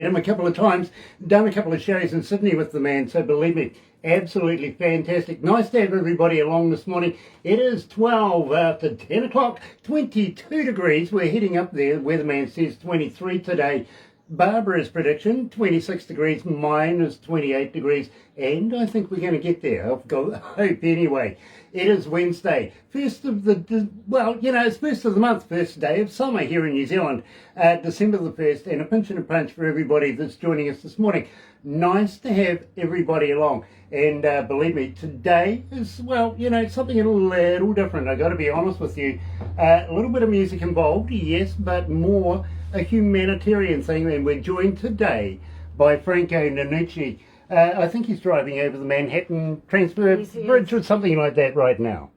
him a couple of times, done a couple of shows in Sydney with the man, so believe me, absolutely fantastic. Nice to have everybody along this morning. It is 12 after 10 o'clock, 22 degrees. We're heading up there. Weatherman says 23 today. Barbara's prediction, 26 degrees. Mine is 28 degrees. And I think we're going to get there. I've got hope anyway. It is Wednesday. First of the, well, you know, it's first of the month, first day of summer here in New Zealand. December the 1st, and a pinch and a punch for everybody that's joining us this morning. Nice to have everybody along. And believe me, today is, well, you know, something a little different. I got to be honest with you. A little bit of music involved, yes, but more a humanitarian thing. And we're joined today by Franco Nannucci. I think he's driving over the Manhattan Transfer Bridge or something like that right now.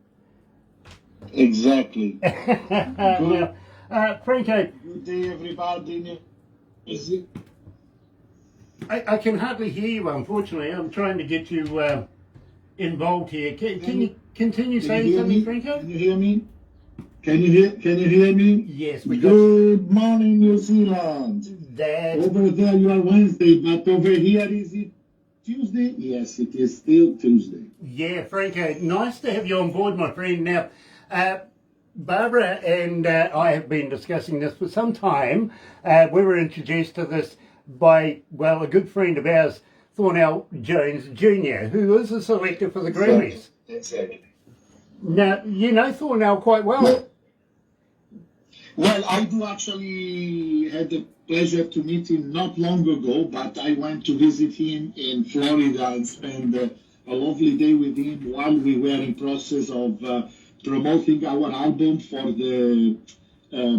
Exactly. Now, Franco. Good day, everybody. Is it? I can hardly hear you, unfortunately. I'm trying to get you involved here. Can you continue saying something, Franco? Can you hear me? Can you hear me? Yes, we got. Good morning, New Zealand. That's... Over there you are Wednesday, but over here is it Tuesday? Yes, it is still Tuesday. Yeah, Franco, nice to have you on board, my friend. Now, Barbara and I have been discussing this for some time. We were introduced to this by, well, a good friend of ours, Thornell Jones Jr., who is a selector for the Grammys. Exactly. Now, you know Thornell quite well. Well, I do actually had the pleasure to meet him not long ago, but I went to visit him in Florida and spend a lovely day with him while we were in process of promoting our album for the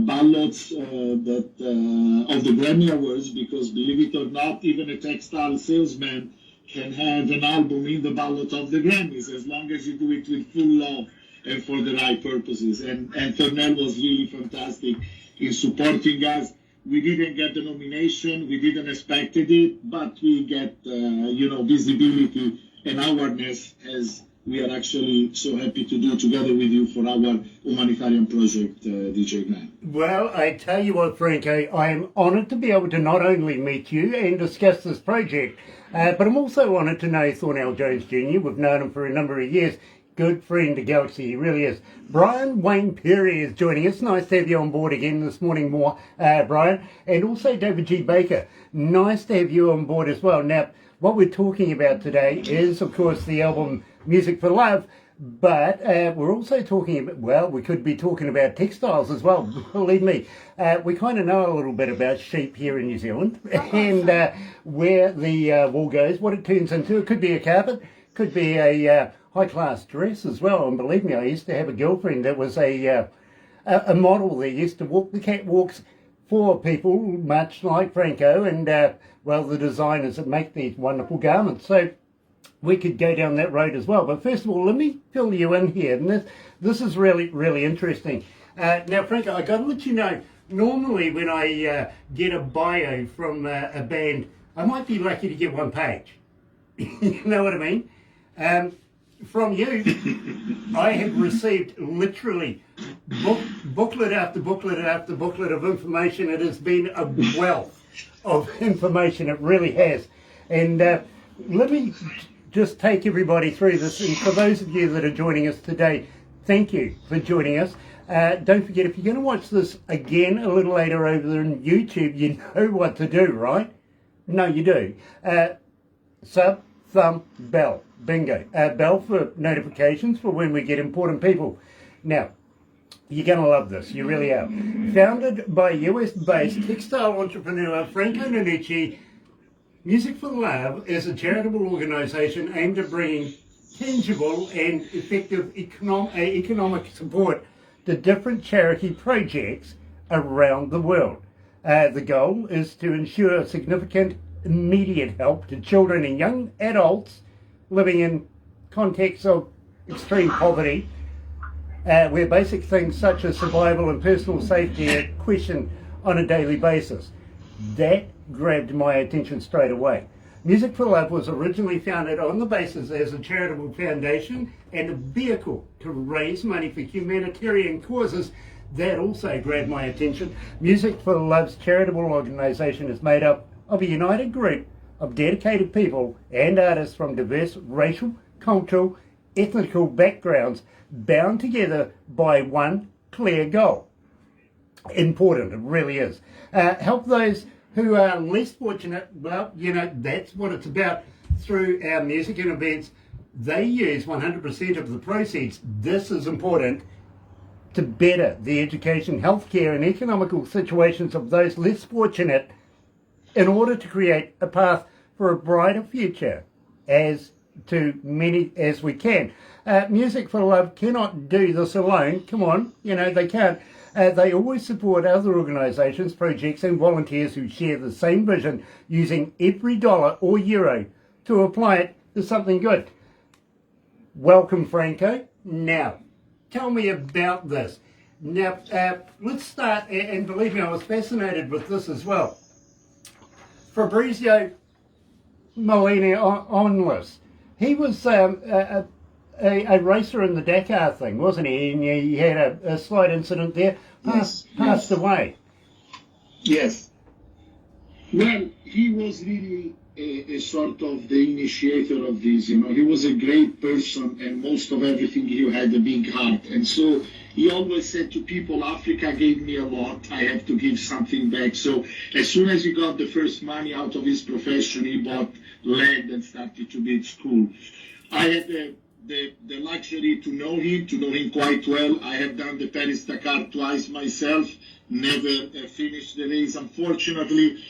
ballots of the Grammy Awards, because believe it or not, even a textile salesman can have an album in the ballot of the Grammys as long as you do it with full love and for the right purposes. And Thornell was really fantastic in supporting us. We didn't get the nomination, we didn't expect it, but we get visibility and awareness, as we are actually so happy to do together with you for our humanitarian project, DJ Glenn. Well, I tell you what, Franco, I am honoured to be able to not only meet you and discuss this project, but I'm also honoured to know Thornell Jones Jr. We've known him for a number of years. Good friend to Galaxy, he really is. Brian Wayne Perry is joining us. Nice to have you on board again this morning, Brian. And also David G. Baker. Nice to have you on board as well. Now, what we're talking about today is, of course, the album Music for Love, but we're also talking about, well, we could be talking about textiles as well. Believe me, we kind of know a little bit about sheep here in New Zealand and where the wool goes, what it turns into. It could be a carpet, could be a high-class dress as well. And believe me, I used to have a girlfriend that was a model that used to walk the catwalks for people, much like Franco and, well, the designers that make these wonderful garments. So we could go down that road as well. But first of all, let me fill you in here. And this is really, really interesting. Now, Franco, I got to let you know, normally when I get a bio from a band, I might be lucky to get one page. You know what I mean? From you, I have received literally booklet after booklet after booklet of information. It has been a wealth of information. It really has. And let me just take everybody through this. And for those of you that are joining us today, thank you for joining us. Don't forget, if you're going to watch this again a little later over there on YouTube, you know what to do, right? No, you do. Sub, thumb, bell. Bingo. Bell for notifications for when we get important people. Now, you're going to love this. You really are. Founded by US-based textile entrepreneur Franco Nannucci, Music for Love is a charitable organisation aimed at bringing tangible and effective economic support to different charity projects around the world. The goal is to ensure significant immediate help to children and young adults living in contexts of extreme poverty, where basic things such as survival and personal safety are questioned on a daily basis. That grabbed my attention straight away. Music for Love was originally founded on the basis as a charitable foundation and a vehicle to raise money for humanitarian causes. That also grabbed my attention. Music for Love's charitable organisation is made up of a united group of dedicated people and artists from diverse racial, cultural, ethnical backgrounds bound together by one clear goal. Important, it really is. Help those who are less fortunate. Well, that's what it's about through our music and events. They use 100% of the proceeds. This is important to better the education, healthcare and economical situations of those less fortunate in order to create a path for a brighter future as to many as we can. Music for Love cannot do this alone. Come on, they can't. They always support other organisations, projects and volunteers who share the same vision, using every dollar or euro to apply it to something good. Welcome, Franco. Now, tell me about this. Now, let's start, and believe me, I was fascinated with this as well. Fabrizio Molina Onless. He was a racer in the Dakar thing, wasn't he? And he had a slight incident there, passed away. Yes. Well, he was really a sort of the initiator of this. He was a great person, and most of everything, he had a big heart. And so he always said to people, Africa gave me a lot, I have to give something back. So as soon as he got the first money out of his profession, he bought land and started to build school. I had the luxury to know him quite well. I have done the Paris-Dakar twice myself, never finished the race, unfortunately.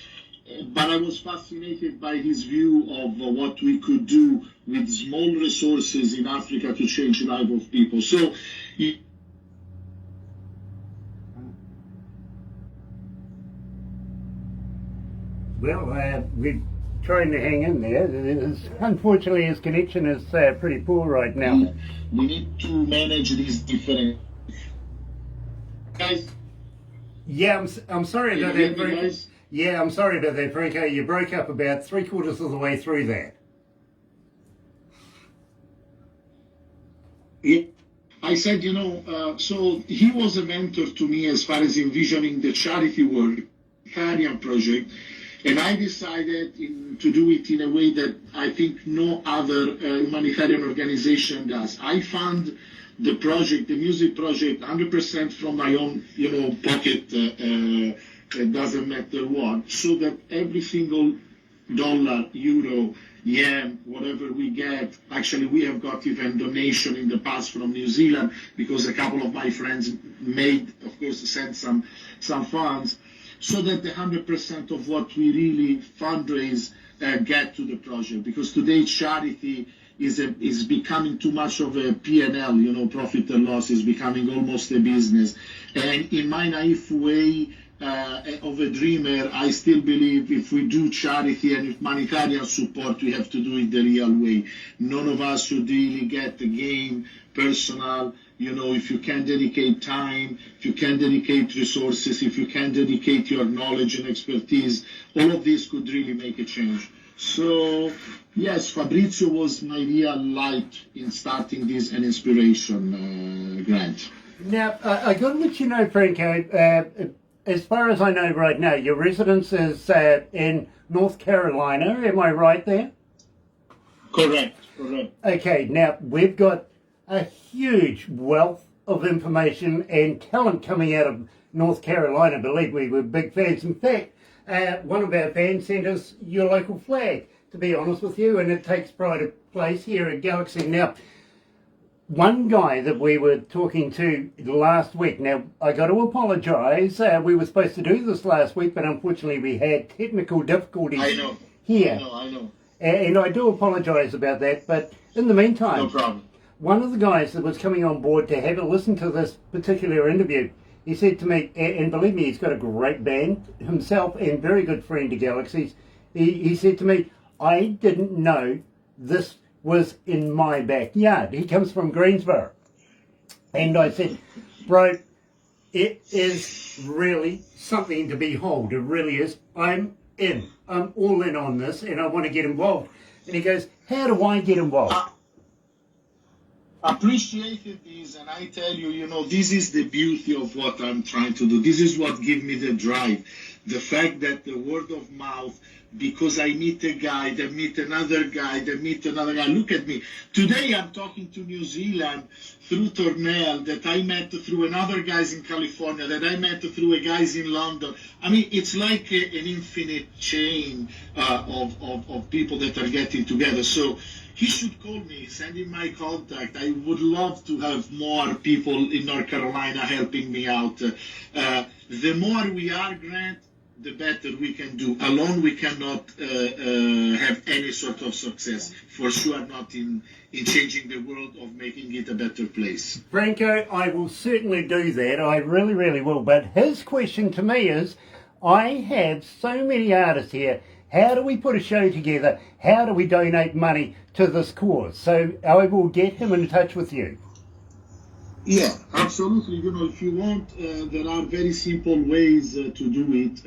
But I was fascinated by his view of what we could do with small resources in Africa to change the life of people. So we're trying to hang in there. Unfortunately, his connection is pretty poor right now. We need to manage these different guys. Yeah, I'm sorry about that. Yeah, I'm sorry about that, Franco. You broke up about 3/4 of the way through that. Yeah. I said, so he was a mentor to me as far as envisioning the charity work, Caribbean project, and I decided to do it in a way that I think no other humanitarian organization does. I fund the project, the music project, 100% from my own, pocket. It doesn't matter what, so that every single dollar, euro, yen, whatever we get, actually we have got even donation in the past from New Zealand, because a couple of my friends of course, sent some funds, so that the 100% of what we really fundraise get to the project. Because today charity is becoming too much of a P&L, profit and loss is becoming almost a business. And in my naive way, of a dreamer, I still believe if we do charity and humanitarian support, we have to do it the real way. None of us should really get the gain personal. If you can dedicate time, if you can dedicate resources, if you can dedicate your knowledge and expertise, all of this could really make a change. So, yes, Fabrizio was my real light in starting this an inspiration grant. Now, I got to let you know, Franco, as far as I know right now, your residence is in North Carolina. Am I right there? Correct. Okay, now we've got a huge wealth of information and talent coming out of North Carolina. Believe me, we're big fans. In fact, one of our fans sent us your local flag, to be honest with you, and it takes pride of place here at Galaxy. Now, one guy that we were talking to last week, now I got to apologise, we were supposed to do this last week, but unfortunately we had technical difficulties here. I know. And I do apologise about that, but in the meantime, no problem. One of the guys that was coming on board to have a listen to this particular interview, he said to me, and believe me, he's got a great band himself and very good friend to Galaxies, he said to me, I didn't know this was in my backyard. He comes from Greensboro. And I said, bro, it is really something to behold. It really is. I'm in. I'm all in on this and I want to get involved. And he goes, how do I get involved? Appreciated this, and I tell you, this is the beauty of what I'm trying to do. This is what gives me the drive. The fact that the word of mouth because I meet a guy, then meet another guy, then meet another guy. Look at me. Today I'm talking to New Zealand through Tornell, that I met through another guys in California, that I met through a guys in London. I mean, it's like an infinite chain of people that are getting together. So he should call me, send him my contact. I would love to have more people in North Carolina helping me out. The more we are, Grant, the better we can do. Alone, we cannot have any sort of success. For sure, not in changing the world, of making it a better place. Franco, I will certainly do that. I really, really will. But his question to me is, I have so many artists here. How do we put a show together? How do we donate money to this cause? So I will get him in touch with you. Yeah, absolutely. You know, if you want, there are very simple ways to do it.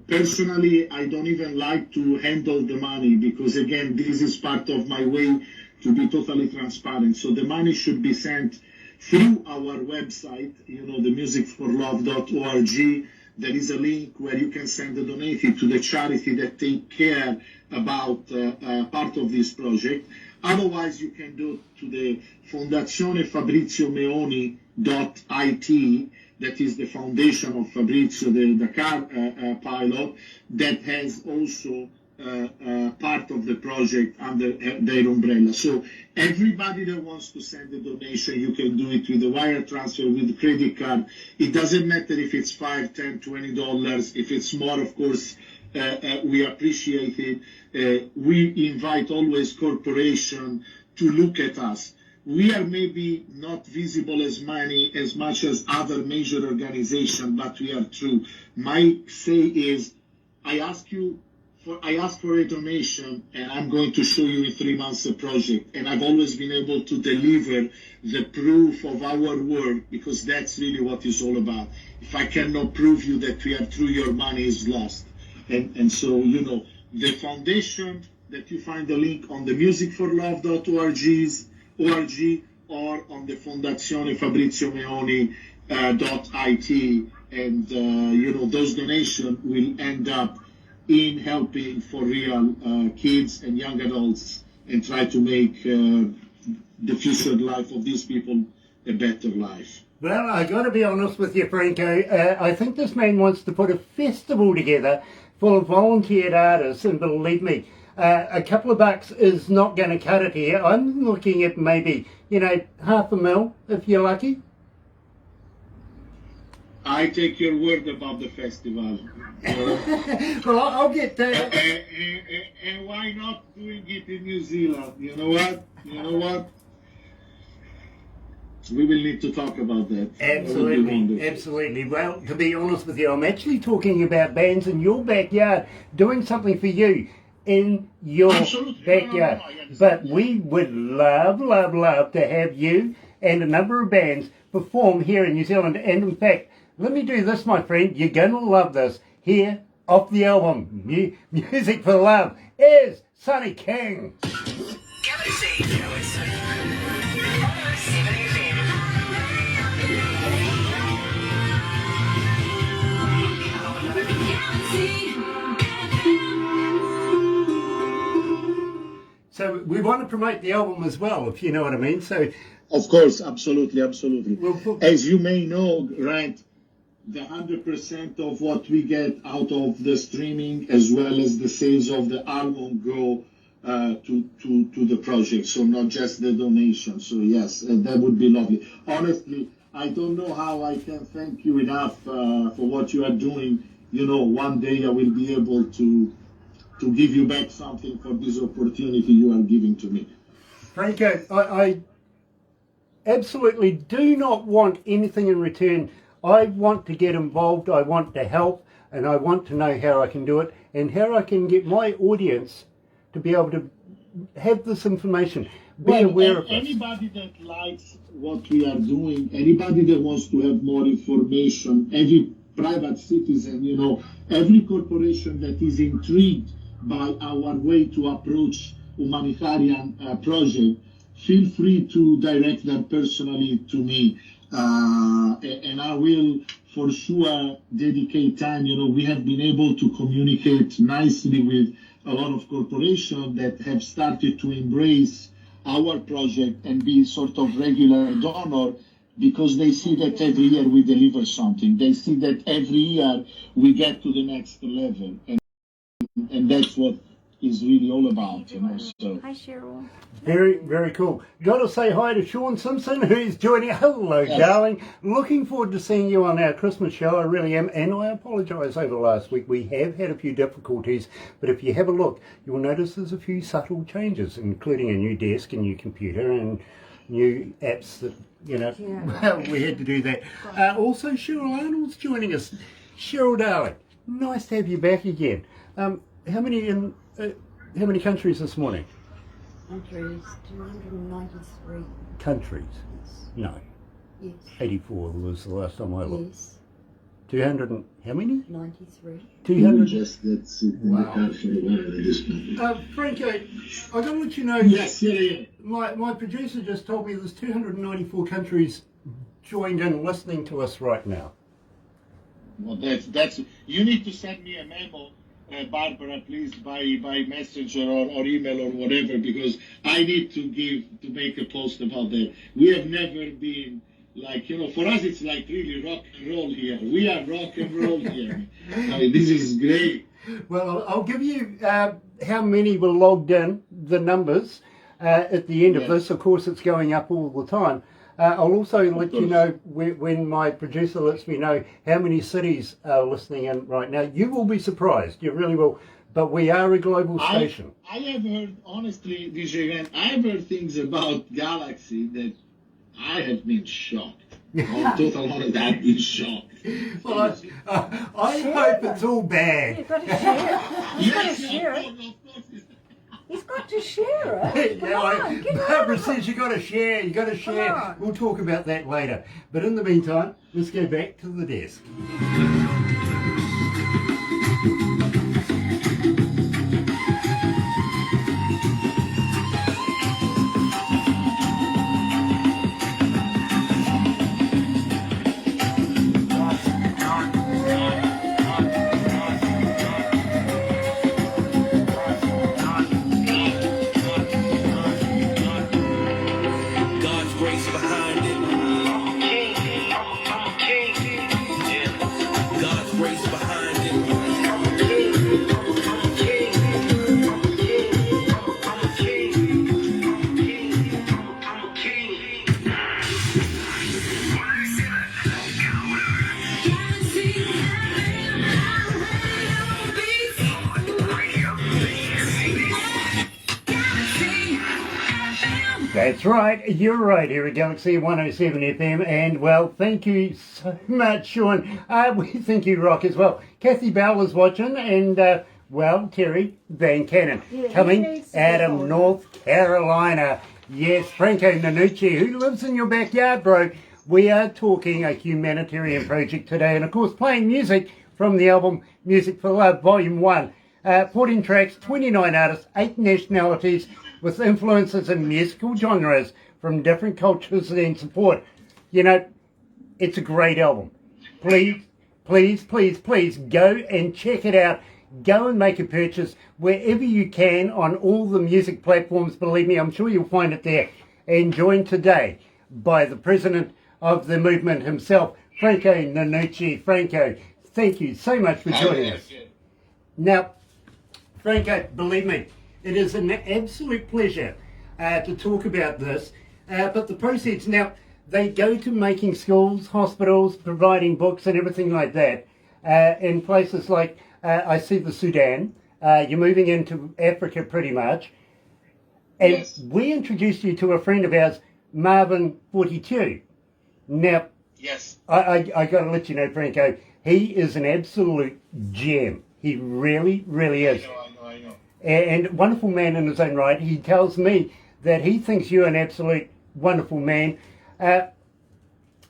Personally, I don't even like to handle the money because, again, this is part of my way to be totally transparent. So the money should be sent through our website, you know, themusicforlove.org. There is a link where you can send a donation to the charity that take care about part of this project. Otherwise, you can go to the Fondazione Fabrizio Meoni.it, that is the foundation of Fabrizio, the car pilot, that has also part of the project under their umbrella. So everybody that wants to send a donation, you can do it with a wire transfer, with a credit card. It doesn't matter if it's $5, $10, $20. If it's more, of course, we appreciate it. We invite always corporation to look at us. We are maybe not visible as much as other major organizations, but we are true. My say is, I ask for a donation, and I'm going to show you in 3 months a project. And I've always been able to deliver the proof of our work, because that's really what it's all about. If I cannot prove you that we are true, your money is lost. And so, you know, the foundation that you find the link on the musicforlove.org or on the Fondazione Fabrizio Meoni.it, and you know, those donations will end up in helping for real kids and young adults, and try to make the future life of these people a better life. Well, I got to be honest with you, Franco. I think this man wants to put a festival together full of volunteered artists, and believe me, a couple of bucks is not going to cut it here. I'm looking at maybe, you know, $500,000 if you're lucky. I take your word about the festival. Well, I'll get that. And why not doing it in New Zealand? You know what? We will need to talk about that. Absolutely. Well, to be honest with you, I'm actually talking about bands in your backyard, doing something for you in your backyard. But we would love to have you and a number of bands perform here in New Zealand. And in fact, let me do this, my friend. You're going to love this. Here, off the album, Music for Love, is Sonny King. Galaxy. So we want to promote the album as well, if you know what I mean. So, of course, absolutely. As you may know, Grant, the 100% of what we get out of the streaming, as well as the sales of the album, go to the project. So not just the donation. So yes, that would be lovely. Honestly, I don't know how I can thank you enough for what you are doing. You know, one day I will be able to give you back something for this opportunity you are giving to me. Franco, I absolutely do not want anything in return. I want to get involved, I want to help, and I want to know how I can do it and how I can get my audience to be able to have this information, be aware of it. Anybody that likes what we are doing, anybody that wants to have more information, every private citizen, you know, every corporation that is intrigued by our way to approach humanitarian project, feel free to direct them personally to me. And I will for sure dedicate time. You know, we have been able to communicate nicely with a lot of corporations that have started to embrace our project and be sort of regular donor because they see that every year we deliver something. They see that every year we get to the next level. And that's what is really all about, you know. So Hi, Cheryl. Very, very cool. Got to say hi to Sean Simpson, who's joining. Hello, Yes. darling. Looking forward to seeing you on our Christmas show. I really am. And I apologise over last week. We have had a few difficulties, but if you have a look, you'll notice there's a few subtle changes, including a new desk, a new computer, and new apps that, you know, well, we had to do that. Also, Cheryl Arnold's joining us. Cheryl, darling, nice to have you back again. How many countries this morning? Countries, 293. Countries? Yes. No. Yes. 84 was the last time I looked. Yes. 200 and how many? 93. 200. just that's it in the car for a while at this point. Franco, I got to let you know. Yes, yeah. My producer just told me there's 294 countries joined in listening to us right now. Well, that's you need to send me a memo, Barbara, please, by messenger or email or whatever, because I need to make a post about that. We have never been like, you know, for us it's like really rock and roll here. We are rock and roll here. I mean, this is great. Well, I'll give you how many were logged in, the numbers, at the end of this. Of course, it's going up all the time. I'll also let you know when my producer lets me know how many cities are listening in right now. You will be surprised. You really will. But we are a global station. I have heard, honestly, DJ Grant, I've heard things about Galaxy that I have been shocked. On total honest, I've been shocked. Well, I hope it's all bad. You've got to share it. You've got to share it. Of course. He's got to share it. Come on, get Barbara on. says you got to share. You got to share. on. We'll talk about that later. But in the meantime, let's go back to the desk. God's grace behind it. I'm a king. Yeah. God's grace behind it. I'm a king. I'm a king. I'm a king. I'm a king. That's right, you're right here at Galaxy 107 FM, and well, thank you so much, Sean. We think you rock as well. Kathy Bell is watching, and well, Terry Van Cannon Yeah, coming he needs to out be of on. North Carolina. Yes, Franco Nannucci, who lives in your backyard, bro. We are talking a humanitarian project today, and of course, playing music from the album Music for Love, Volume 1. 14 tracks, 29 artists, 8 nationalities, with influences in musical genres from different cultures and support. You know, it's a great album. Please, please, please, please go and check it out. Go and make a purchase wherever you can on all the music platforms. Believe me, I'm sure you'll find it there. And joined today by the president of the movement himself, Franco Nannucci. Franco, thank you so much for joining us. Now, Franco, believe me, it is an absolute pleasure to talk about this. But the proceeds, now, they go to making schools, hospitals, providing books and everything like that. In places like, I see the Sudan, you're moving into Africa pretty much. And Yes. we introduced you to a friend of ours, Marvin 42. Now, Yes. I got to let you know, Franco, he is an absolute gem. He really, really is. I know. And wonderful man in his own right. He tells me that he thinks you're an absolute wonderful man. How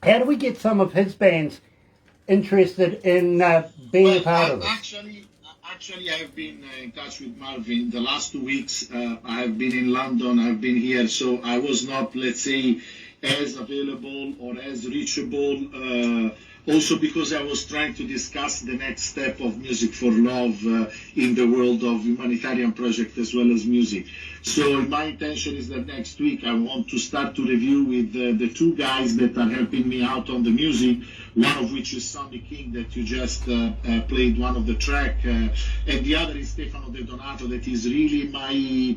do we get some of his bands interested in being a part of this? Actually, I have been in touch with Marvin the last 2 weeks. I have been in London. I've been here, so I was not, let's say, as available or as reachable Also because I was trying to discuss the next step of Music for Love in the world of humanitarian project as well as music. So my intention is that next week I want to start to review with the two guys that are helping me out on the music, one of which is Sonny King that you just played one of the track, and the other is Stefano De Donato that is really my,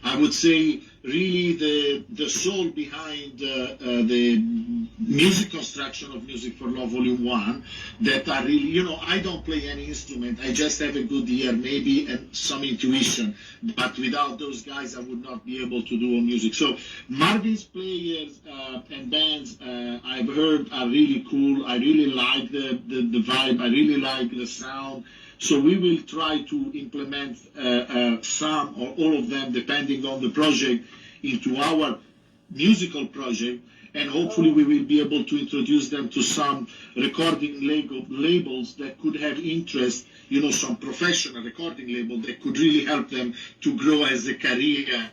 I would say, really the soul behind the music construction of Music for Love Volume 1, that are really, you know, I don't play any instrument, I just have a good ear maybe and some intuition, but without those guys I would not be able to do music. So Marvin's players and bands I've heard are really cool, I really like the vibe, I really like the sound. So we will try to implement some or all of them, depending on the project, into our musical project, and hopefully we will be able to introduce them to some recording labels that could have interest, you know, some professional recording label that could really help them to grow as a career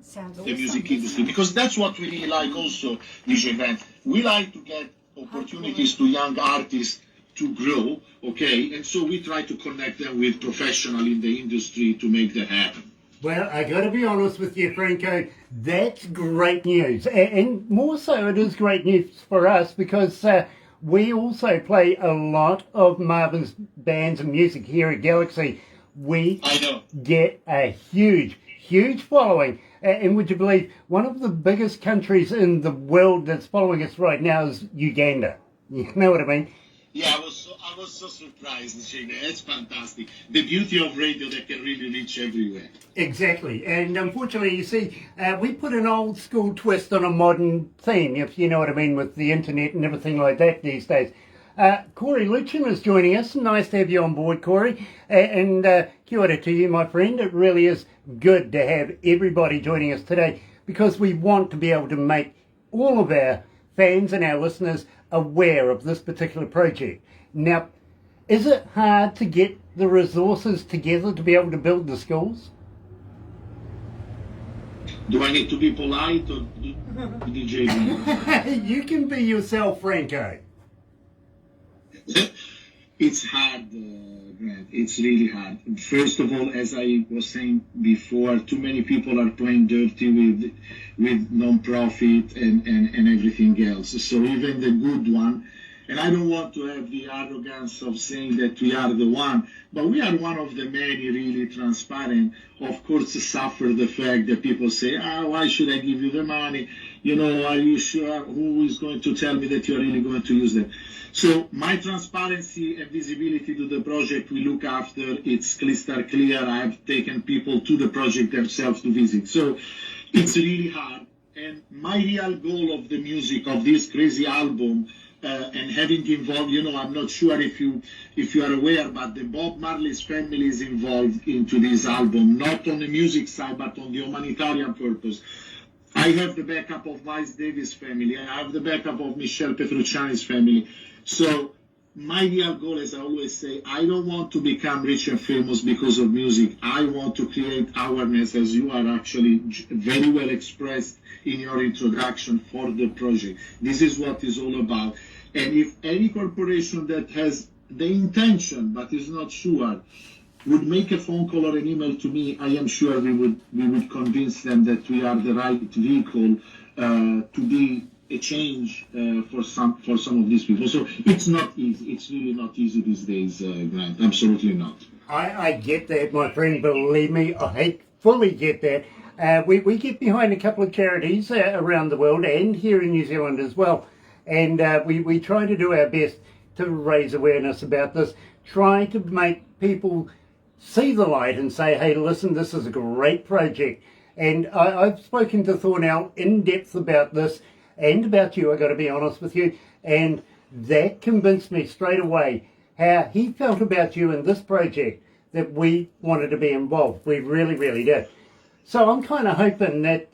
Sounds in the music industry. Because that's what we really like also, DJ Grant. We like to get opportunities to young artists to grow, okay, and so we try to connect them with professionals in the industry to make that happen. Well, I got to be honest with you, Franco, that's great news. And more so, it is great news for us because we also play a lot of Marvin's bands and music here at Galaxy. We get a huge, huge following. And would you believe, one of the biggest countries in the world that's following us right now is Uganda. You know what I mean? Yeah, I was so surprised, Shane. It's fantastic. The beauty of radio that can really reach everywhere. Exactly. And unfortunately, you see, we put an old school twist on a modern theme, if you know what I mean, with the internet and everything like that these days. Corey Luchin is joining us. Nice to have you on board, Corey. And kia ora to you, my friend. It really is good to have everybody joining us today because we want to be able to make all of our fans and our listeners aware of this particular project. Now, is it hard to get the resources together to be able to build the schools? Do I need to be polite or DJ? You can be yourself, Franco. It's hard, Grant. It's really hard. First of all, as I was saying before, too many people are playing dirty with non-profit and everything else. So even the good one, and I don't want to have the arrogance of saying that we are the one, but we are one of the many really transparent. Of course, suffer the fact that people say, why should I give you the money? You know, are you sure? Who is going to tell me that you're really going to use them? So my transparency and visibility to the project we look after, it's crystal clear. I have taken people to the project themselves to visit. So it's really hard. And my real goal of the music of this crazy album and having involved, you know, I'm not sure if you are aware, but the Bob Marley's family is involved into this album, not on the music side, but on the humanitarian purpose. I have the backup of Miles Davis' family. I have the backup of Michelle Petrucciani's family. So my real goal, as I always say, I don't want to become rich and famous because of music. I want to create awareness, as you are actually very well expressed in your introduction for the project. This is what it's all about. And if any corporation that has the intention but is not sure would make a phone call or an email to me, I am sure we would convince them that we are the right vehicle to be a change for some of these people. So it's not easy. It's really not easy these days, Grant. Absolutely not. I get that, my friend. Believe me, I fully get that. We get behind a couple of charities around the world and here in New Zealand as well. And we try to do our best to raise awareness about this. Try to make people see the light and say, hey, listen, this is a great project. And I've spoken to Thornell in depth about this and about you, I got to be honest with you. And that convinced me straight away how he felt about you in this project, that we wanted to be involved. We really, really did. So I'm kind of hoping that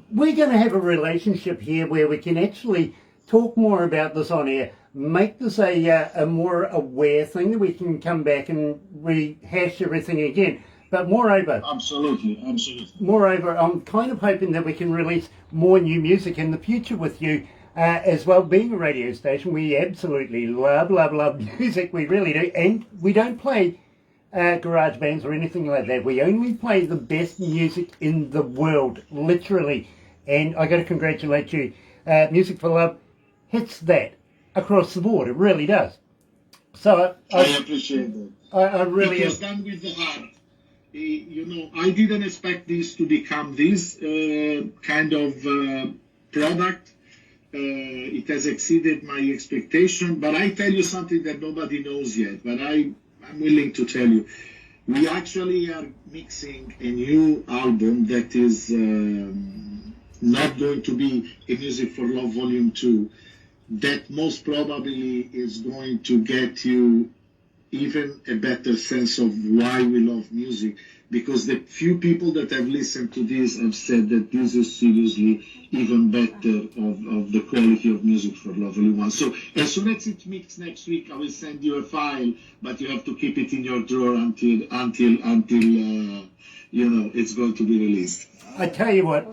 we're going to have a relationship here where we can actually talk more about this on air, make this a more aware thing, that we can come back and rehash everything again. But moreover, absolutely. Moreover, I'm kind of hoping that we can release more new music in the future with you as well, being a radio station, we absolutely love music. We really do. And we don't play garage bands or anything like that. We only play the best music in the world, literally. And I got to congratulate you. Music for Love hits that across the board. It really does. So I appreciate that. I really It was done with the heart. I didn't expect this to become this kind of product. It has exceeded my expectation, but I tell you something that nobody knows yet, but I'm willing to tell you. We actually are mixing a new album that is not going to be a Music for Love Volume 2, that most probably is going to get you even a better sense of why we love music, because the few people that have listened to this have said that this is seriously even better of the quality of Music for Love Volume 1. So as soon as it's mixed next week, I will send you a file, but you have to keep it in your drawer until it's going to be released. I tell you what,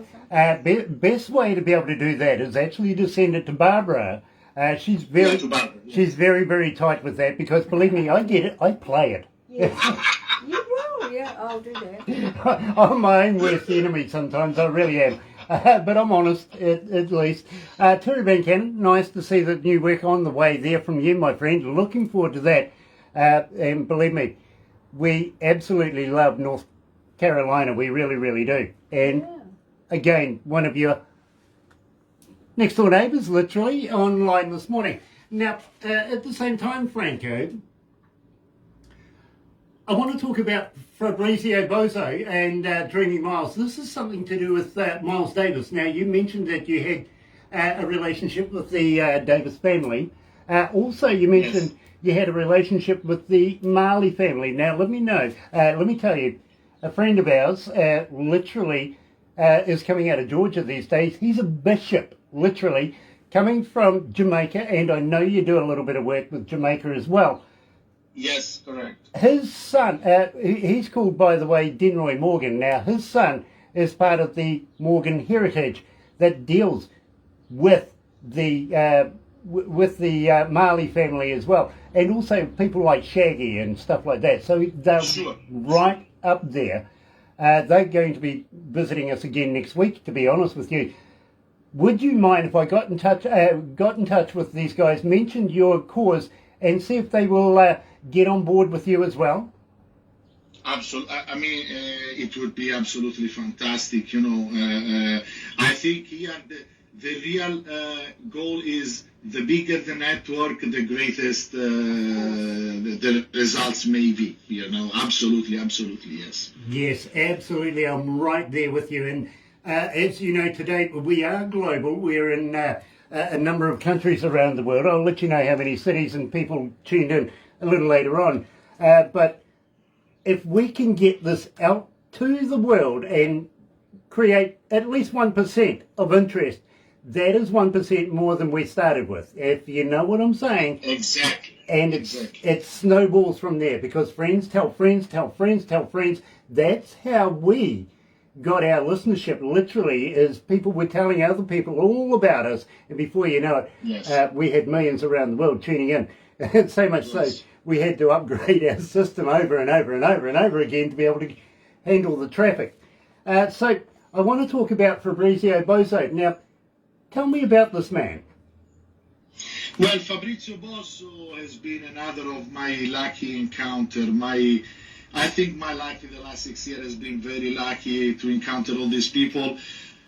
best way to be able to do that is actually to send it to Barbara. She's very, she's very, very tight with that, because believe me, I get it. I play it. Yes. You will, yeah, I'll do that. I'm my own worst enemy sometimes. I really am. But I'm honest, at least. Terry Van Cannon, nice to see the new work on the way there from you, my friend. Looking forward to that. And believe me, we absolutely love North Carolina. We really, really do. And again, one of your next door neighbours, literally, online this morning. Now, at the same time, Franco, I want to talk about Fabrizio Bozzo and Dreaming Miles. This is something to do with Miles Davis. Now, you mentioned that you had a relationship with the Davis family. Also, you mentioned you had a relationship with the Marley family. Now, let me tell you, a friend of ours literally is coming out of Georgia these days. He's a bishop, literally, coming from Jamaica, and I know you do a little bit of work with Jamaica as well. Yes, correct. His son, he's called, by the way, Denroy Morgan. Now, his son is part of the Morgan heritage that deals with the Marley family as well, and also people like Shaggy and stuff like that. So they're right up there. They're going to be visiting us again next week, to be honest with you. Would you mind if I got in touch with these guys, mentioned your cause, and see if they will get on board with you as well? Absolutely. I mean, it would be absolutely fantastic. I think here the real goal is the bigger the network, the greatest the results may be. Absolutely, yes. Yes, absolutely. I'm right there with you. And as you know, today we are global. We're in a number of countries around the world. I'll let you know how many cities and people tuned in a little later on. But if we can get this out to the world and create at least 1% of interest, that is 1% more than we started with, if you know what I'm saying. Exactly. And it snowballs from there, because friends tell friends tell friends tell friends. That's how we got our listenership, literally, is people were telling other people all about us, and before you know it, we had millions around the world tuning in. So much so we had to upgrade our system over and over and over and over again to be able to handle the traffic. So I want to talk about Fabrizio Bozzo. Now, tell me about this man. Well, Fabrizio Bozzo has been another of my lucky encounter. I think my life in the last 6 years has been very lucky to encounter all these people.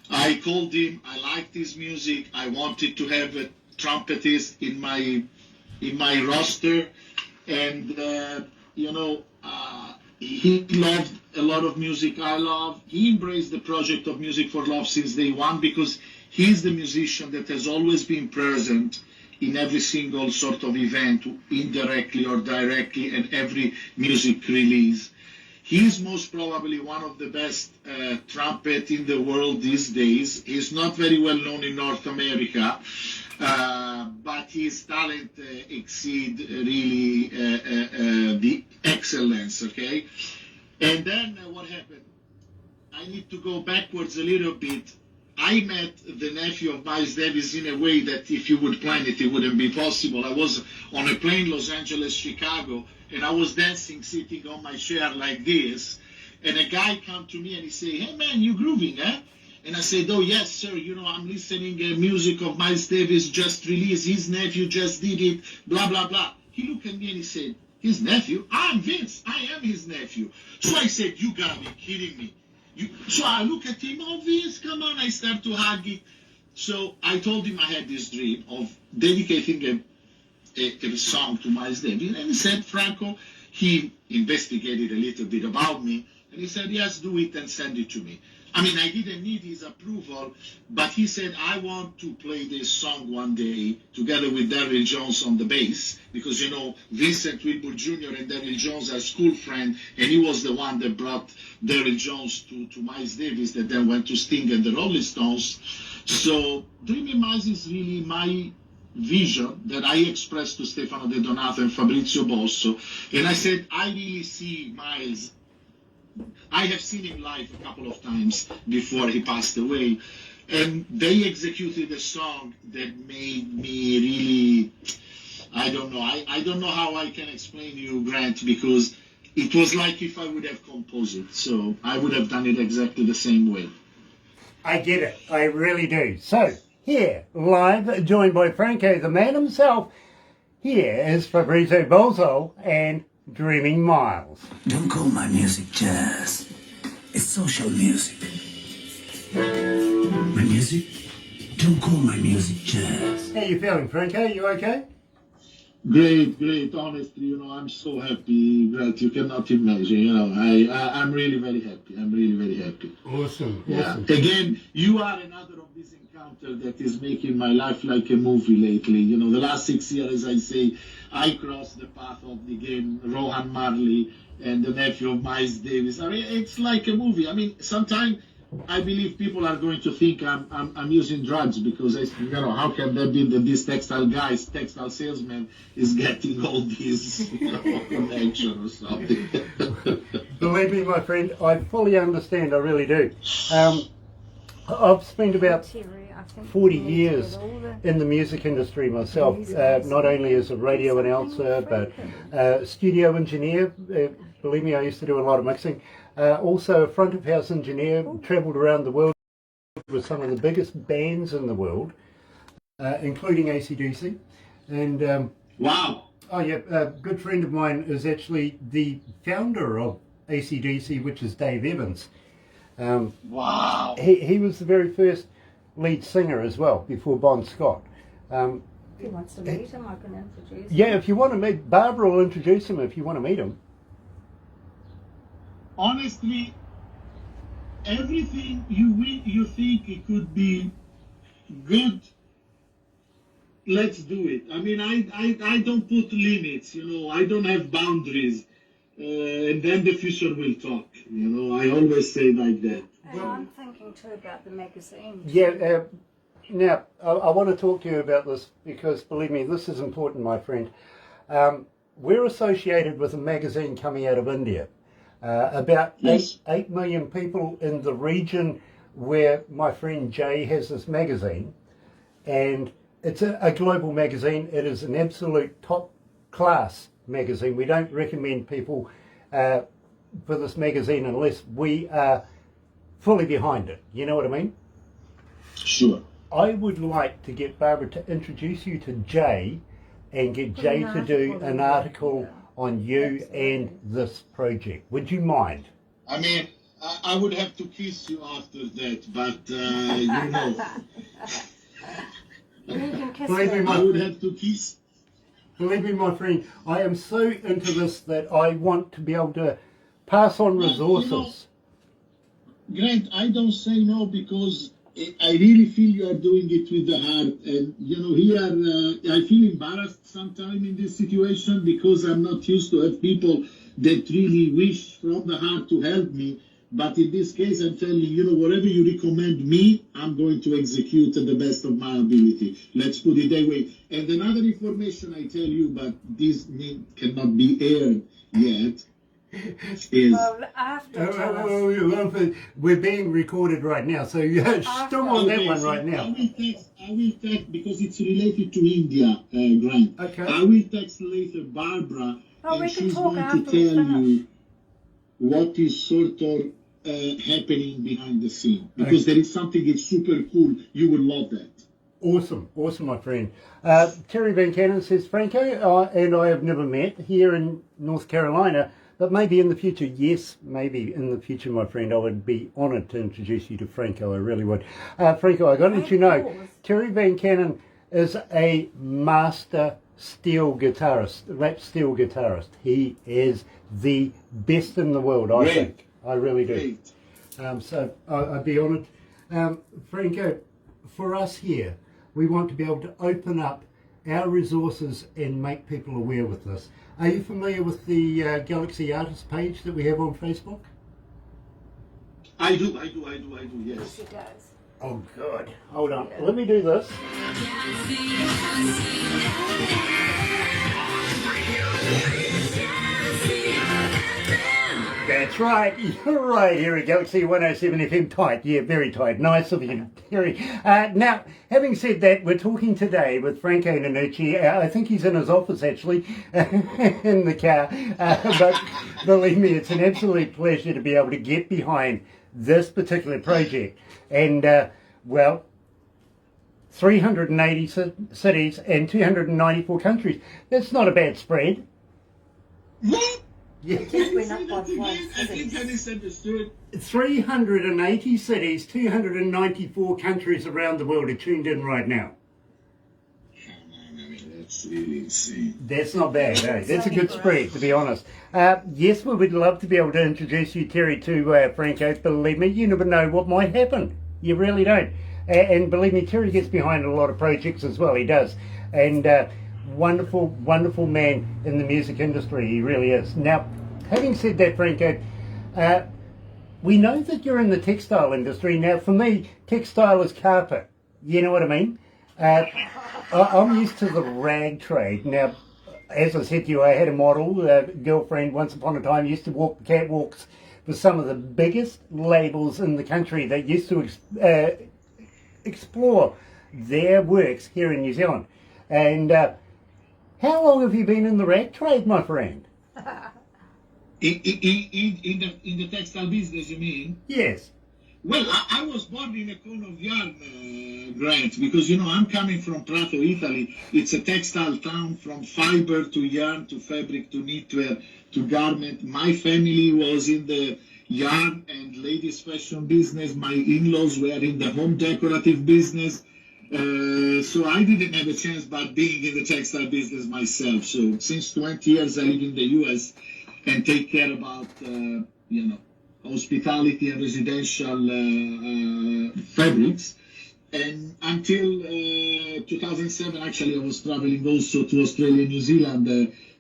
I called him. I liked his music. I wanted to have a trumpetist in my roster, and he loved a lot of music I love. He embraced the project of Music for Love since day one, because he's the musician that has always been present in every single sort of event, indirectly or directly, and every music release. He's most probably one of the best trumpet in the world these days. He's not very well known in North America, but his talent exceeds really the excellence, okay? And then what happened? I need to go backwards a little bit. I met the nephew of Miles Davis in a way that if you would plan it, it wouldn't be possible. I was on a plane, Los Angeles, Chicago, and I was dancing, sitting on my chair like this, and a guy come to me and he say, "Hey man, you grooving, eh?" And I said, "Oh yes, sir. You know, I'm listening music of Miles Davis just released. His nephew just did it. Blah blah blah." He looked at me and he said, "His nephew? I'm Vince. I am his nephew." So I said, "You gotta be kidding me." So I look at him, "Oh Vince, come on." I start to hug him. So I told him I had this dream of dedicating a song to Miles Davis, and he said, "Franco," he investigated a little bit about me, and he said, "Yes, do it and send it to me." I mean, I didn't need his approval, but he said, "I want to play this song one day together with Daryl Jones on the bass," because, you know, Vincent Wilbur Jr. and Daryl Jones are school friends, and he was the one that brought Daryl Jones to Miles Davis, that then went to Sting and the Rolling Stones. So Dreaming Miles is really my vision that I expressed to Stefano De Donato and Fabrizio Bosso, and I said, I really see Miles. I have seen him live a couple of times before he passed away, and they executed a song that made me really, I don't know, I don't know how I can explain you, Grant, because it was like if I would have composed it, so I would have done it exactly the same way. I get it, I really do. So, here, live, joined by Franco, the man himself, here is Fabrizio Bosso and Dreaming Miles. Don't call my music jazz. It's social music. My music? Don't call my music jazz. How you feeling, Franco? You okay? Great, great. Honestly, you know, I'm so happy, Grant. You cannot imagine. You know, I'm really very happy. I'm really very happy. Awesome, Yeah. awesome. Again, you are another of these encounters that is making my life like a movie lately. You know, the last 6 years, I say, I crossed the path of the game, Rohan Marley and the nephew of Miles Davis. I mean, it's like a movie. I mean, sometimes I believe people are going to think I'm using drugs because, you know, how can that be that this textile salesman is getting all these, you know, connection or something? Believe me, my friend, I fully understand, I really do. I've spent about 40 years in the music industry myself, not only as a radio announcer, but studio engineer. Believe me, I used to do a lot of mixing. Also a front of house engineer, travelled around the world with some of the biggest bands in the world, including AC/DC. And Wow. oh yeah, a good friend of mine is actually the founder of AC/DC, which is Dave Evans. Wow. He was the very first lead singer as well, before Bon Scott. If he wants to meet him, I can introduce him. Yeah, if you want to meet, Barbara will introduce him if you want to meet him. Honestly, everything you think it could be good, let's do it. I mean, I don't put limits, you know, I don't have boundaries. And then the future will talk, you know, I always say like that. And I'm thinking too about the magazine. Yeah, now I want to talk to you about this because, believe me, this is important, my friend. We're associated with a magazine coming out of India. About Yes. 8 million people in the region where my friend Jay has this magazine, and it's a global magazine. It is an absolute top class magazine. We don't recommend people for this magazine unless we are fully behind it. You know what I mean? Sure. I would like to get Barbara to introduce you to Jay and get Jay to do an article on you and this project. Would you mind? I mean, I would have to kiss you after that, but you know, You can kiss Believe me, him. my I would have to kiss. Believe me, my friend, I am so into this that I want to be able to pass on resources. Grant, I don't say no because I really feel you are doing it with the heart. And, you know, here I feel embarrassed sometimes in this situation because I'm not used to have people that really wish from the heart to help me. But in this case, I'm telling you, you know, whatever you recommend me, I'm going to execute to the best of my ability. Let's put it that way. And another information I tell you, but this cannot be aired yet. Is Well, after tell us. We're being recorded right now, so stop on that one right now. I will text because it's related to India, Grant. Okay. I will text later Barbara, Oh, we and can she's talk going after to we tell finish. you what is sort of happening behind the scene. Because there is something that's super cool. You will love that. Awesome, my friend. Terry Van Cannon says, Franco and I have never met here in North Carolina, but maybe in the future. Yes, maybe in the future, my friend. I would be honoured to introduce you to Franco. I really would. Franco, I got to let you know, Terry Van Cannon is a master steel guitarist, rap steel guitarist. He is the best in the world, I Great. think. I really do. Great. So I'd be honoured. Franco, for us here, we want to be able to open up our resources and make people aware with this. Are you familiar with the Galaxy Artist page that we have on Facebook? I do, yes. Yes, he does. Oh, good. Hold on. Let me do this. That's right. You're right here at galaxy107fm. Tight. Yeah, very tight. Nice of you, Terry. Now, having said that, we're talking today with Franco Nannucci. I think he's in his office, actually, in the car. But believe me, it's an absolute pleasure to be able to get behind this particular project. And, well, 380 cities and 294 countries. That's not a bad spread. What? Yeah. Yes, we're not by I five think I misunderstood. 380 cities, 294 countries around the world are tuned in right now. I mean, that's really insane. That's not bad, eh? That's a good spread, to be honest. Yes, we would love to be able to introduce you, Terry, to Franco. Believe me, you never know what might happen. You really don't. And believe me, Terry gets behind a lot of projects as well. He does. And wonderful, wonderful man in the music industry. He really is. Now, having said that, Franco, we know that you're in the textile industry. Now, for me, textile is carpet. You know what I mean? I'm used to the rag trade. Now, as I said to you, I had a model, girlfriend, once upon a time, used to walk the catwalks for some of the biggest labels in the country that used to explore their works here in New Zealand. And how long have you been in the rag trade, my friend? In the textile business, you mean? Yes. Well, I was born in a cone of yarn, Grant, because, you know, I'm coming from Prato, Italy. It's a textile town, from fiber to yarn to fabric to knitwear to garment. My family was in the yarn and ladies fashion business. My in-laws were in the home decorative business. So I didn't have a chance but being in the textile business myself. So since 20 years I live in the US and take care about, hospitality and residential fabrics. And until 2007, actually, I was traveling also to Australia, New Zealand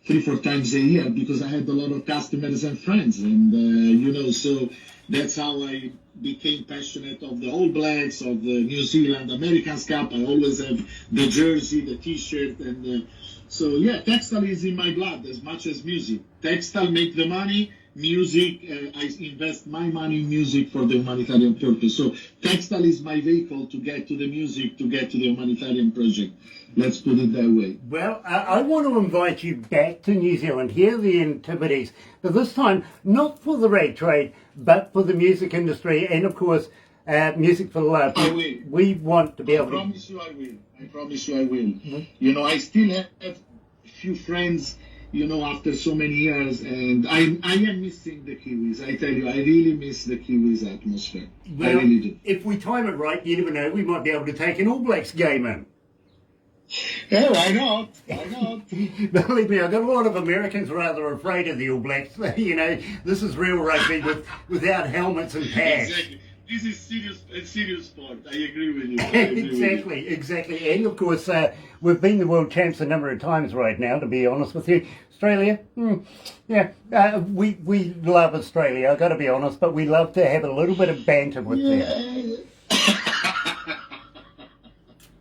3-4 times a year because I had a lot of customers and friends. And, so that's how I became passionate of the All Blacks, of the New Zealand Americans Cup. I always have the jersey, the T-shirt. And so, yeah, textile is in my blood as much as music. Textile make the money. Music, I invest my money in music for the humanitarian purpose. So textile is my vehicle to get to the music, to get to the humanitarian project. Let's put it that way. Well, I want to invite you back to New Zealand, hear the activities, but this time not for the rag trade, but for the music industry and, of course, music for love. I will. We want to be able to... I promise you I will. I promise you I will. Mm-hmm. I still have a few friends, after so many years, and I am missing the Kiwis. I tell you, I really miss the Kiwis atmosphere. Well, I really do. If we time it right, you never know, we might be able to take an All Blacks game in. Yeah, why not? Why not? Believe me, I've got a lot of Americans rather afraid of the All Blacks. This is real rugby without helmets and pads. Exactly. This is serious sport. I agree with you. Exactly. And of course, we've been the world champs a number of times right now, to be honest with you. Australia, we love Australia, I've got to be honest, but we love to have a little bit of banter with them.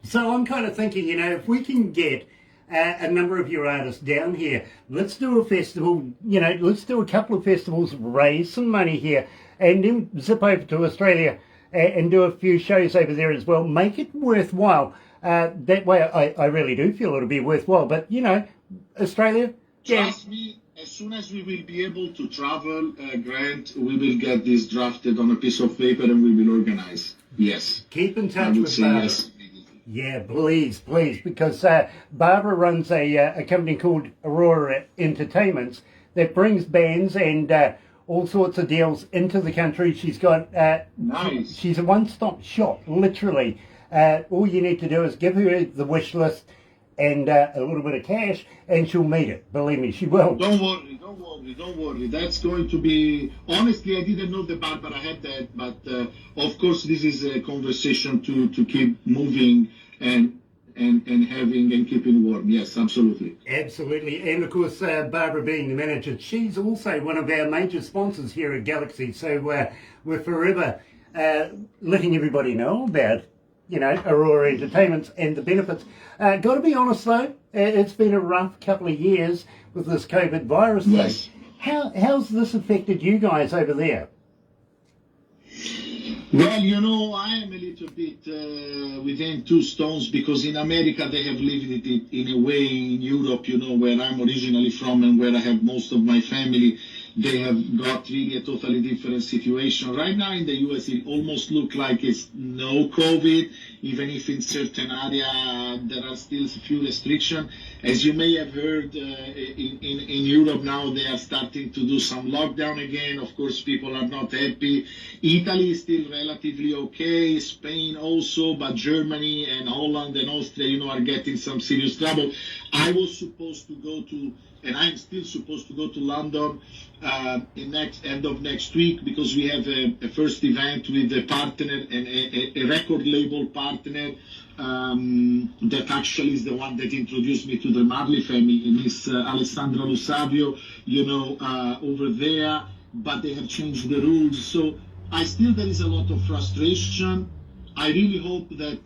So I'm kind of thinking, if we can get a number of your artists down here. Let's do a festival, let's do a couple of festivals, raise some money here, and then zip over to Australia and do a few shows over there as well. Make it worthwhile. That way I really do feel it'll be worthwhile. But, Australia... Trust me, as soon as we will be able to travel, Grant, we will get this drafted on a piece of paper and we will organize. Yes. Keep in I touch would with say Barbara. yes. Yeah, please, because Barbara runs a company called Aurora Entertainments that brings bands and all sorts of deals into the country. She's got... Nice. She's a one-stop shop, literally. All you need to do is give her the wish list and a little bit of cash, and she'll meet it. Believe me, she will. Don't worry. That's going to be... Honestly, I didn't know the Barbara had that, but of course this is a conversation to keep moving and having and keeping warm. Yes, absolutely. Absolutely. And of course, Barbara being the manager, she's also one of our major sponsors here at Galaxy. So we're forever letting everybody know about, Aurora Entertainments and the benefits. Got to be honest though, it's been a rough couple of years with this COVID virus thing. Yes. How's this affected you guys over there? Well, I am a little bit within two stones because in America they have lived it in a way. In Europe, where I'm originally from and where I have most of my family, they have got really a totally different situation. Right now in the US, it almost looks like it's no COVID, even if in certain area there are still a few restrictions. As you may have heard, in Europe now they are starting to do some lockdown again. Of course, people are not happy. Italy is still relatively okay, Spain also, but Germany and Holland and Austria, are getting some serious trouble. I was supposed to go to, and I'm still supposed to go to London end of next week because we have a first event with a partner and a record label partner that actually is the one that introduced me to the Marley family, Miss Alessandra Lusavio, over there, but they have changed the rules. So there is a lot of frustration. I really hope that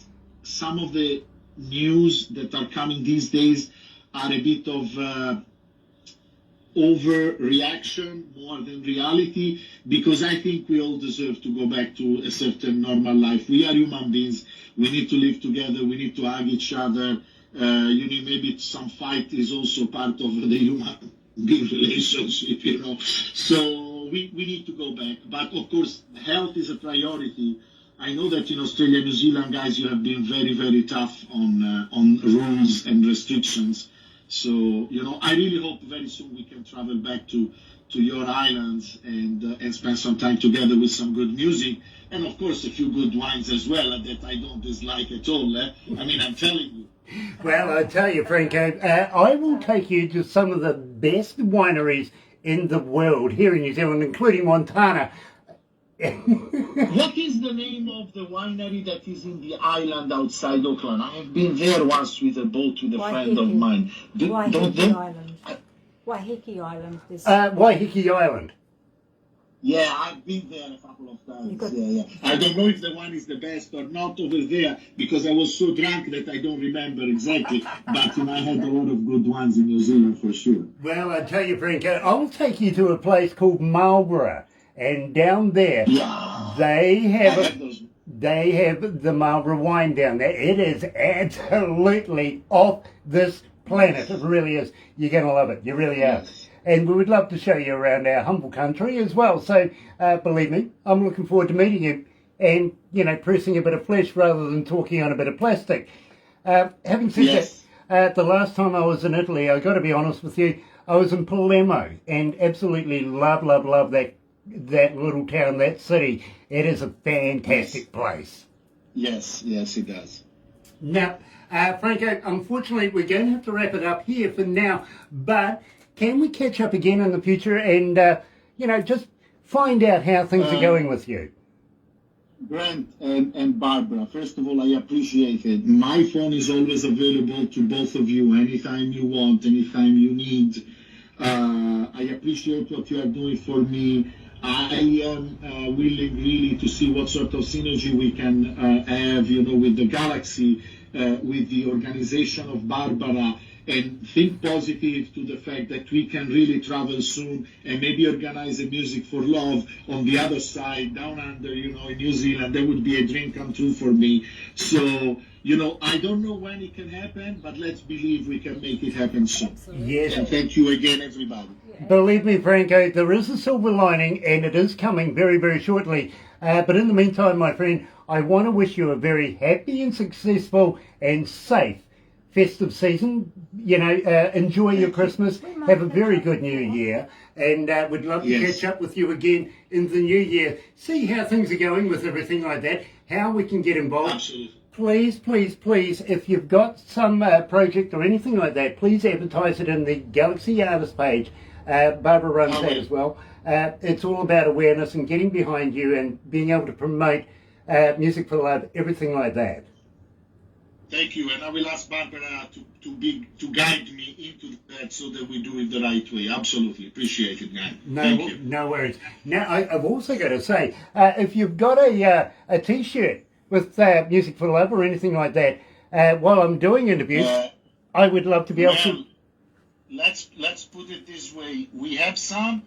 some of the news that are coming these days are a bit of overreaction more than reality, because I think we all deserve to go back to a certain normal life. We are human beings. We need to live together. We need to hug each other. Maybe some fight is also part of the human being relationship, So we need to go back. But of course, health is a priority. I know that in Australia, New Zealand, guys, you have been very, very tough on rules and restrictions. So, I really hope very soon we can travel back to your islands and spend some time together with some good music. And, of course, a few good wines as well that I don't dislike at all. I'm telling you. Well, I tell you, Franco, I will take you to some of the best wineries in the world here in New Zealand, including Montana. What is the name of the winery that is in the island outside Auckland? I have been there once with a boat with a friend of mine. Waiheke Island. Waiheke Island. Waiheke Island. Yeah, I've been there a couple of times. Yeah. I don't know if the one is the best or not over there because I was so drunk that I don't remember exactly. But I had a lot of good ones in New Zealand for sure. Well, I tell you, Franco, I'll take you to a place called Marlborough. And down there, they have the Marlborough wine down there. It is absolutely off this planet. It really is. You're going to love it. You really are. Yes. And we would love to show you around our humble country as well. So, believe me, I'm looking forward to meeting you and, pressing a bit of flesh rather than talking on a bit of plastic. Having said that, the last time I was in Italy, I got to be honest with you, I was in Palermo and absolutely love that little town, that city. It is a fantastic place. Yes, it does. Now, Franco, unfortunately, we're going to have to wrap it up here for now, but can we catch up again in the future and, just find out how things are going with you? Grant and Barbara, first of all, I appreciate it. My phone is always available to both of you anytime you want, anytime you need. I appreciate what you are doing for me. I am willing really to see what sort of synergy we can have, with the Galaxy, with the organization of Barbara, and think positive to the fact that we can really travel soon and maybe organize a Music for Love on the other side, down under, in New Zealand. That would be a dream come true for me. So, I don't know when it can happen, but let's believe we can make it happen soon. Absolutely. Yes. And thank you again, everybody. Believe me, Franco, there is a silver lining, and it is coming very, very shortly. But in the meantime, my friend, I want to wish you a very happy and successful and safe festive season. Enjoy your Christmas. Have a very good New Year. And we'd love to catch up with you again in the New Year. See how things are going with everything like that, how we can get involved. Absolutely. Please, please, please, if you've got some project or anything like that, please advertise it in the Galaxy Artist page. Barbara runs that as well. It's all about awareness and getting behind you and being able to promote Music for Love, everything like that. Thank you, and I will ask Barbara to guide me into that so that we do it the right way. Absolutely, appreciate it, man. Thank you. No worries. Now, I've also got to say, if you've got a T-shirt with Music for Love or anything like that, while I'm doing interviews, I would love to be able to. Let's put it this way. We have some.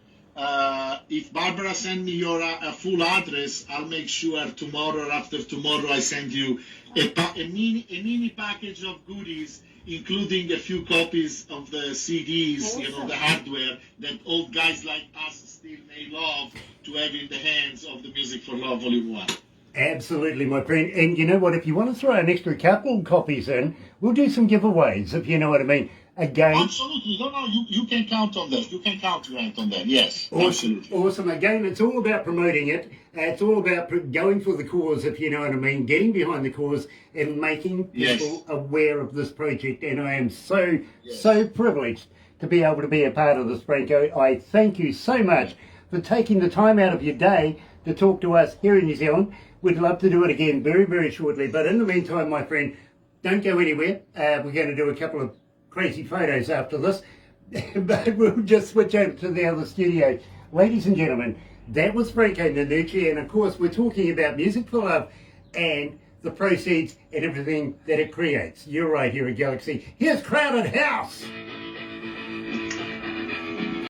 If Barbara send me your full address, I'll make sure tomorrow or after tomorrow I send you a mini package of goodies, including a few copies of the CDs, the hardware that old guys like us still may love to have in the hands of the Music for Love Volume 1. Absolutely, my friend. And you know what? If you want to throw an extra couple copies in, we'll do some giveaways, if you know what I mean. Again, absolutely. No, you can count on that. You can count, Grant, on that. Yes, absolutely. Awesome. Again, it's all about promoting it. It's all about going for the cause, if you know what I mean, getting behind the cause and making people aware of this project. And I am so privileged to be able to be a part of this, Franco. I thank you so much for taking the time out of your day to talk to us here in New Zealand. We'd love to do it again very, very shortly. But in the meantime, my friend, don't go anywhere. We're going to do a couple of crazy photos after this, but we'll just switch over to the other studio. Ladies and gentlemen, that was Franco Nannucci, and of course we're talking about Music for Love and the proceeds and everything that it creates. You're right here at Galaxy. Here's Crowded House.